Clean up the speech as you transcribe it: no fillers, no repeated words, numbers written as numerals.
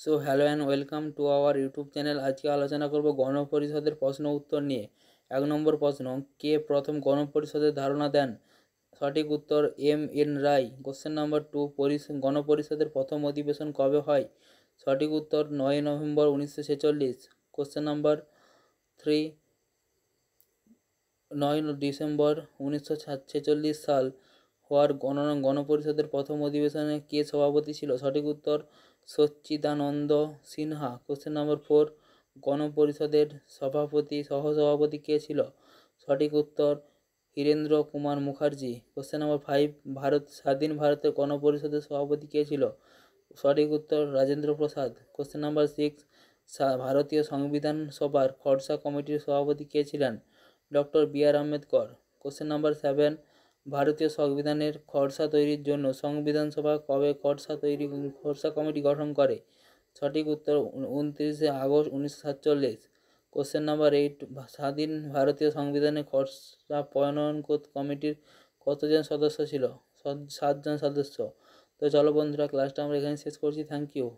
So hello and welcome to our YouTube channel. আজকে আলোচনা করব গণপরিষদের প্রশ্ন উত্তর নিয়ে। 1 নম্বর প্রশ্ন, কে প্রথম গণপরিষদের ধারণা দেন? সঠিক উত্তর M.N. রায়। কোশ্চেন নাম্বার 2, গণপরিষদের প্রথম অধিবেশন কবে হয়? সঠিক উত্তর 9 নভেম্বর 1946। কোশ্চেন নাম্বার 3, 9 ডিসেম্বর 1946 সাল হওয়ার গণপরিষদের প্রথম অধিবেশনে কে সভাপতি ছিল? সঠিক উত্তর সচ্চিদানন্দ সিনহা। কোশ্চেন নাম্বার 4, গণপরিষদের সহসভাপতি কে ছিল? সঠিক উত্তর হীরেন্দ্র কুমার মুখার্জি। কোশ্চেন নাম্বার 5, স্বাধীন ভারতের গণপরিষদের সভাপতি কে ছিল? সঠিক উত্তর রাজেন্দ্র প্রসাদ। কোশ্চেন নাম্বার 6, ভারতীয় সংবিধান সভার খসড়া কমিটির সভাপতি কে ছিলেন? Doctor B.R.. Ambedkar. Question number 7, ভারতীয় সংবিধানের খসড়া তৈরির জন্য সংবিধান সভা কবে খসড়া কমিটি গঠন করে? সঠিক উত্তর 29 আগস্ট 1947। কোশ্চেন নাম্বার 8, স্বাধীন ভারতীয় সংবিধানের খসড়া প্রণয়ন কমিটির কতজন সদস্য ছিল? 7 জন সদস্য। তো চলো বন্ধুরা, ক্লাসটা আমরা এখানে শেষ করছি। Thank you.